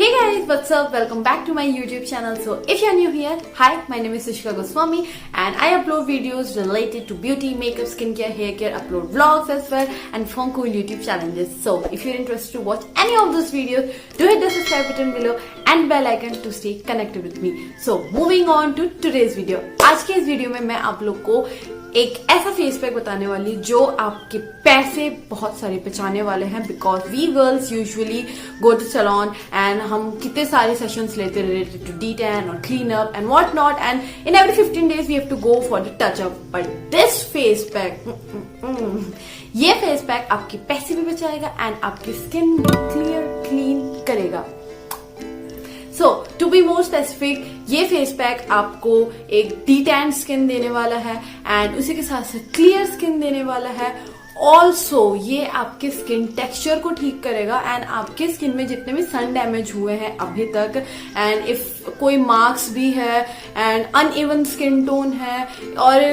Hey guys, what's up? Welcome back to my YouTube channel. So if you're new here, hi, my name is Sushika Goswami and I upload videos related to beauty, makeup, skincare, hair care, upload vlogs as well and fun cool YouTube challenges. So if you're interested to watch any of those videos, do hit the subscribe button below and bell icon to stay connected with me. So moving on to today's video. आज के इस video में मैं आप लोग को एक ऐसा फेस पैक बताने वाली जो आपके पैसे बहुत सारे बचाने वाले हैं because we girls usually go to salon and हम कितने सारे सेशंस लेते रिलेटेड टू डीटैन और clean up and what not and in every 15 days we have to go for the touch up but this face pack ये face pack आपके पैसे भी बचाएगा एंड आपकी स्किन क्लियर क्लीन करेगा. सो to be more specific, ये face pack आपको एक डीटैन स्किन देने वाला है एंड उसी के साथ साथ क्लियर स्किन देने वाला है. ऑल्सो ये आपके स्किन टेक्सचर को ठीक करेगा एंड आपके स्किन में जितने भी सन डैमेज हुए हैं अभी तक एंड इफ कोई मार्क्स भी है एंड अनइवन स्किन टोन है और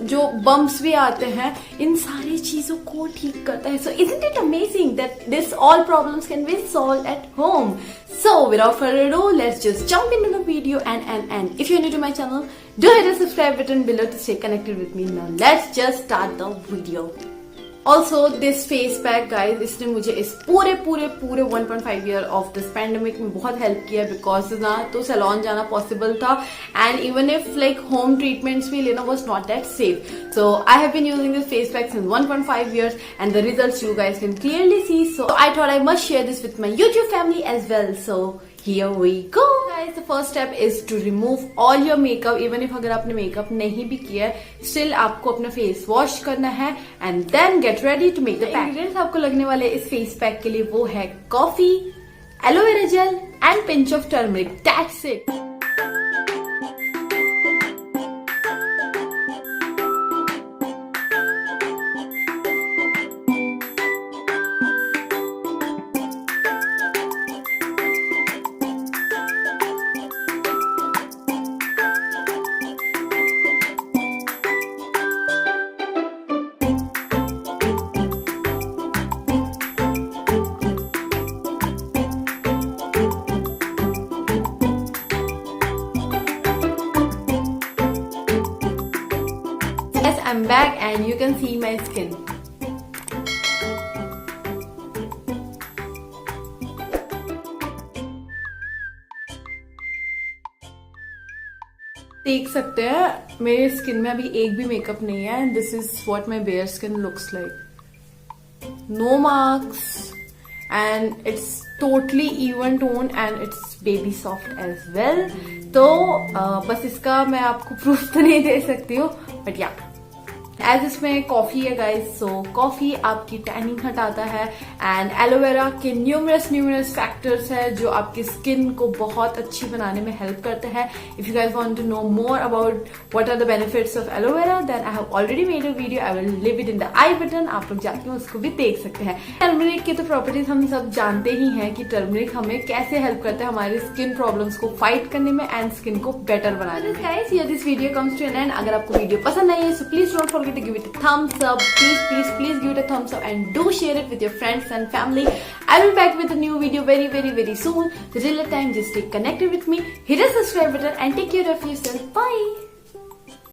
जो बम्प्स भी आते हैं, इन सारी चीजों को ठीक करता है. सो isn't it amazing that this all problems can be solved at home. So without further ado, let's just jump into the video and if you're new to my channel, do hit the subscribe button below to stay connected with me. Now let's just start the video. Also this face pack guys, इसने मुझे इस पूरे 1.5 year of this pandemic में बहुत help किया because ना तो salon जाना पॉसिबल था and even if like home treatments भी लेना was not that safe. So I have been using this face pack since 1.5 years and the results you guys can clearly see. So I thought I must share this with my YouTube family as well. So here we go guys. The first step is to remove all your makeup. Even if अगर आपने makeup नहीं भी किया है, still आपको अपना face wash करना है and then get ready to make the pack. Ingredients आपको लगने वाले इस फेस पैक के लिए वो है coffee, aloe vera gel and pinch of turmeric. That's it. I'm back and you can see my skin. देख सकते हैं मेरे स्किन में अभी एक भी मेकअप नहीं है and this is what my bare skin looks like. No marks and it's totally even tone and it's baby soft as well. तो बस इसका मैं आपको प्रूफ तो नहीं दे सकती हूँ बट या एज इसमें कॉफी है गाइज. सो कॉफी आपकी टैनिंग हटाता है एंड एलोवेरा के न्यूमरस फैक्टर्स है जो आपकी स्किन को बहुत अच्छी बनाने में हेल्प करते हैं. If you guys want to know more about what are the benefits of aloe vera then I have already made a video. I will leave it in the I button. आप लोग जाके उसको भी देख सकते हैं. टर्मरिक की तो प्रॉपर्टीज हम सब जानते ही हैं कि टर्मरिक हमें कैसे हेल्प करता है हमारे स्किन प्रॉब्लम्स को फाइट करने में एंड स्किन को बेटर बनाने में. Guys here this video comes to an end. अगर आपको वीडियो पसंद आई है so please don't forget to give it a thumbs up. Please give it a thumbs up and do share it with your friends and family. I will be back with a new video very soon. So till that time, just stay connected with me, hit the subscribe button and take care of yourself. Bye.